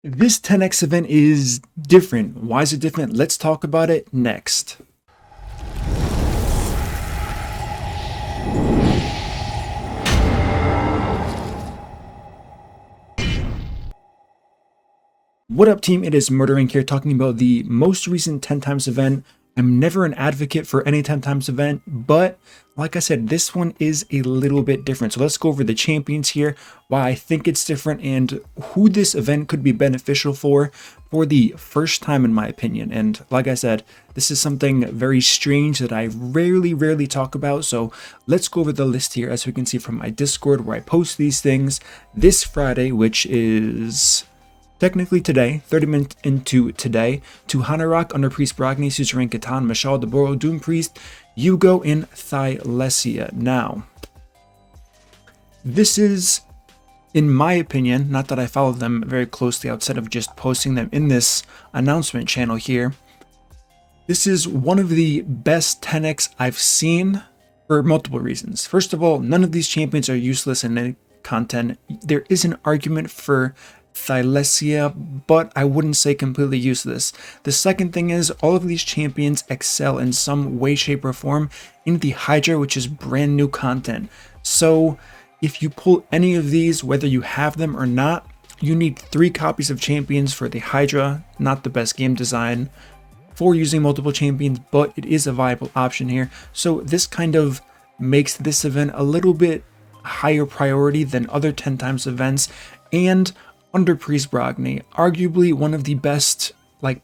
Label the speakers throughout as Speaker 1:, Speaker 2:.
Speaker 1: This 10x event is different. Why is it different? Let's talk about it next. What up, team? It is MurderInc here talking about the most recent 10 times event. I'm never an advocate for any 10 times event, but like I said, this one is a little bit different. So let's go over the champions here, why I think it's different, and who this event could be beneficial for the first time, in my opinion. And like I said, this is something very strange that I rarely talk about. So let's go over the list here, as we can see from my Discord, where I post these things this Friday, which is technically today, 30 minutes into today, to Hanorok, Underpriest Brogni, Siren, Mashal, Deboro, Doompriest, Hugo, and Thylesia. Now, this is, in my opinion, not that I follow them very closely outside of just posting them in this announcement channel here, this is one of the best 10x I've seen for multiple reasons. First of all, none of these champions are useless in any content. There is an argument for Thylesia, but I wouldn't say completely useless. The second thing is, all of these champions excel in some way, shape, or form in the Hydra, which is brand new content. So if you pull any of these, whether you have them or not, you need 3 copies of champions for the Hydra. Not the best game design for using multiple champions, but it is a viable option here. So this kind of makes this event a little bit higher priority than other 10 times events. And Underpriest Brogni, arguably one of the best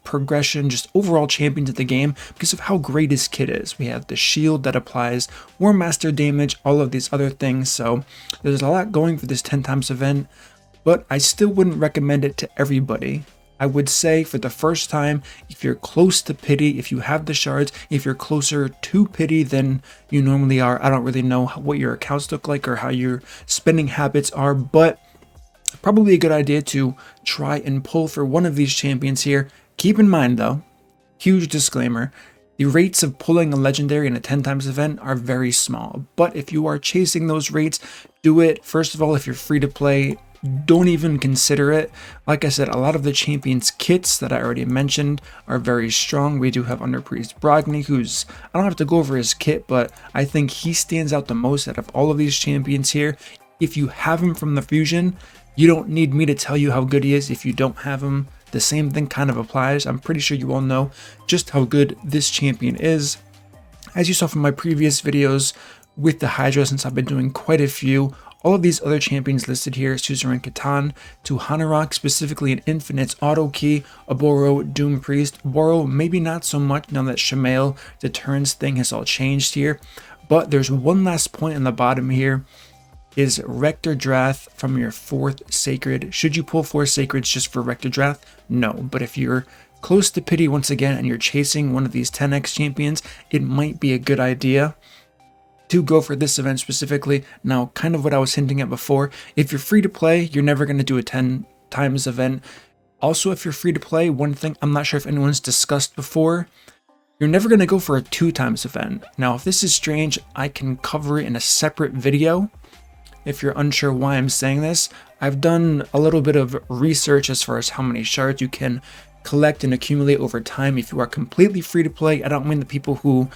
Speaker 1: progression, just overall champions of the game because of how great his kit is. We have the shield that applies War Master damage, all of these other things. So there's a lot going for this 10 times event, but I still wouldn't recommend it to everybody. I would say for the first time, if you're close to pity, if you have the shards, if you're closer to pity than you normally are, I don't really know what your accounts look like or how your spending habits are, but probably a good idea to try and pull for one of these champions here. Keep in mind though, huge disclaimer, the rates of pulling a legendary in a 10 times event are very small. But if you are chasing those rates, do it. First of all, if you're free to play, don't even consider it. Like I said, a lot of the champions kits that I already mentioned are very strong. We do have Underpriest Brogni, who's, I don't have to go over his kit, but I think he stands out the most out of all of these champions here. If you have him from the Fusion, you don't need me to tell you how good he is. If you don't have him, the same thing kind of applies. I'm pretty sure you all know just how good this champion is. As you saw from my previous videos with the Hydra, since I've been doing quite a few, all of these other champions listed here, Suzerain Catan, to Hanorok, specifically an Infinite's Auto Key, Oboro, Doompriest, Boro, maybe not so much now that shamael deterrence thing has all changed here. But there's one last point in the bottom here. Is Rector Drath from your 4th Sacred. Should you pull 4 Sacreds just for Rector Drath? No, but if you're close to pity once again and you're chasing one of these 10x champions, it might be a good idea to go for this event specifically. Now, kind of what I was hinting at before, if you're free to play, you're never going to do a 10 times event. Also, if you're free to play, one thing I'm not sure if anyone's discussed before, you're never going to go for a 2 times event. Now, if this is strange, I can cover it in a separate video. If you're unsure why I'm saying this, I've done a little bit of research as far as how many shards you can collect and accumulate over time if you are completely free to play. I don't mean the people who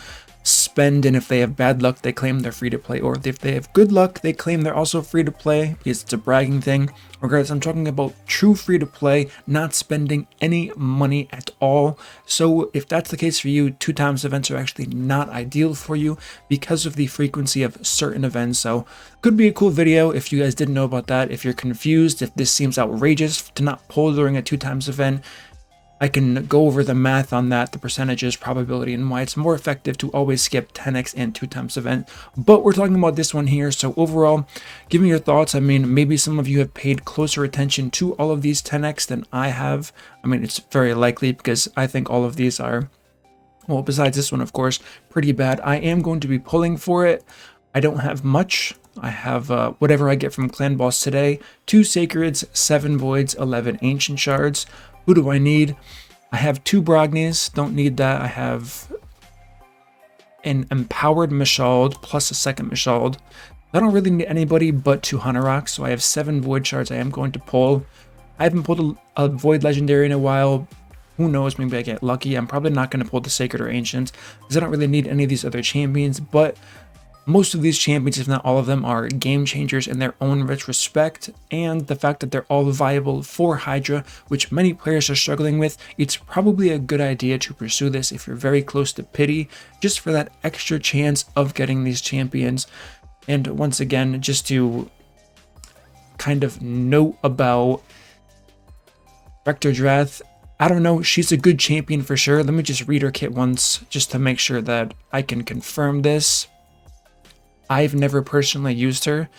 Speaker 1: spend and if they have bad luck they claim they're free to play, or if they have good luck they claim they're also free to play because it's a bragging thing. Regardless, I'm talking about true free to play, not spending any money at all. So if that's the case for you, 2 times events are actually not ideal for you because of the frequency of certain events. So could be a cool video if you guys didn't know about that. If you're confused, if this seems outrageous to not pull during a 2 times event, I can go over the math on that, the percentages, probability, and why it's more effective to always skip 10x and 2 times event. But we're talking about this one here. So overall, give me your thoughts. I mean, maybe some of you have paid closer attention to all of these 10x than I have. I mean, it's very likely because I think all of these are, well, besides this one, of course, pretty bad. I am going to be pulling for it. I don't have much. I have whatever I get from Clan Boss today. 2 Sacreds, 7 Voids, 11 Ancient Shards. Who do I need? I have 2 Brognis, don't need that. I have an Empowered Mashald plus a second Mashald. I don't really need anybody but 2 Hanorok, so I have 7 Void Shards I am going to pull. I haven't pulled a Void Legendary in a while. Who knows, maybe I get lucky. I'm probably not going to pull the Sacred or Ancient because I don't really need any of these other champions, but most of these champions, if not all of them, are game changers in their own retrospect, and the fact that they're all viable for Hydra, which many players are struggling with, it's probably a good idea to pursue this if you're very close to Pity, just for that extra chance of getting these champions. And once again, just to kind of note about Rector Drath, I don't know, she's a good champion for sure. Let me just read her kit once, just to make sure that I can confirm this. I've never personally used her.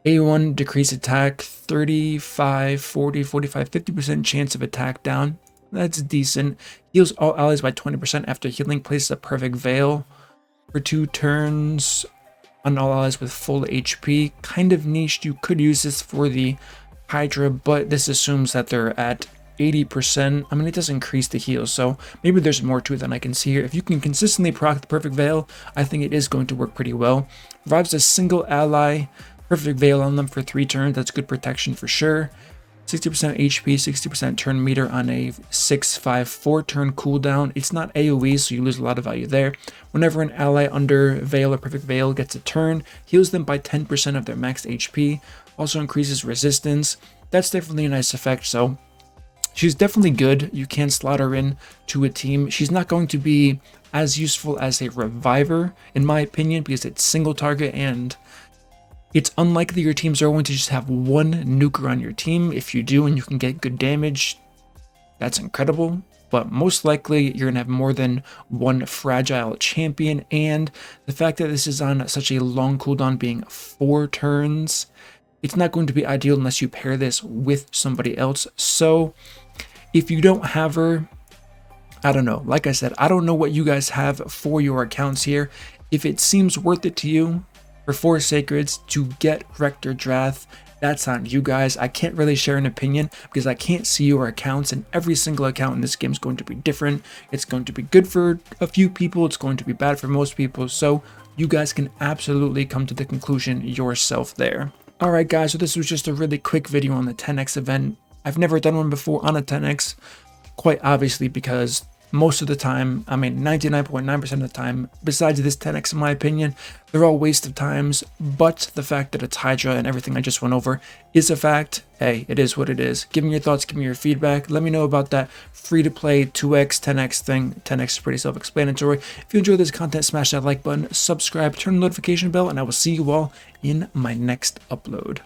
Speaker 1: A1, decrease attack, 35, 40, 45, 50% chance of attack down. That's decent. Heals all allies by 20% after healing. Places a perfect veil for 2 turns on all allies with full HP. Kind of niche. You could use this for the Hydra, but this assumes that they're at 80%. I mean, it does increase the heal, so maybe there's more to it than I can see here. If you can consistently proc the perfect veil, I think it is going to work pretty well. Revives a single ally, perfect veil on them for 3 turns. That's good protection for sure. 60% HP, 60% turn meter on a 6/5/4 turn cooldown. It's not AoE, so you lose a lot of value there. Whenever an ally under veil or perfect veil gets a turn, heals them by 10% of their max HP. Also increases resistance. That's definitely a nice effect, so she's definitely good. You can slot her in to a team. She's not going to be as useful as a reviver, in my opinion, because it's single target and it's unlikely your teams are going to just have one nuker on your team. If you do and you can get good damage, that's incredible. But most likely you're going to have more than one fragile champion. And the fact that this is on such a long cooldown, being 4 turns, it's not going to be ideal unless you pair this with somebody else. So if you don't have her, I don't know. Like I said, I don't know what you guys have for your accounts here. If it seems worth it to you for 4 Sacreds to get Rector Drath, that's on you guys. I can't really share an opinion because I can't see your accounts, and every single account in this game is going to be different. It's going to be good for a few people. It's going to be bad for most people. So you guys can absolutely come to the conclusion yourself there. All right, guys, so this was just a really quick video on the 10x event. I've never done one before on a 10x, quite obviously, because most of the time, I mean 99.9% of the time, besides this 10x in my opinion, they're all waste of times. But the fact that it's Hydra and everything I just went over is a fact. Hey, it is what it is. Give me your thoughts, give me your feedback. Let me know about that free-to-play 2x, 10x thing. 10x is pretty self-explanatory. If you enjoyed this content, smash that like button, subscribe, turn the notification bell, and I will see you all in my next upload.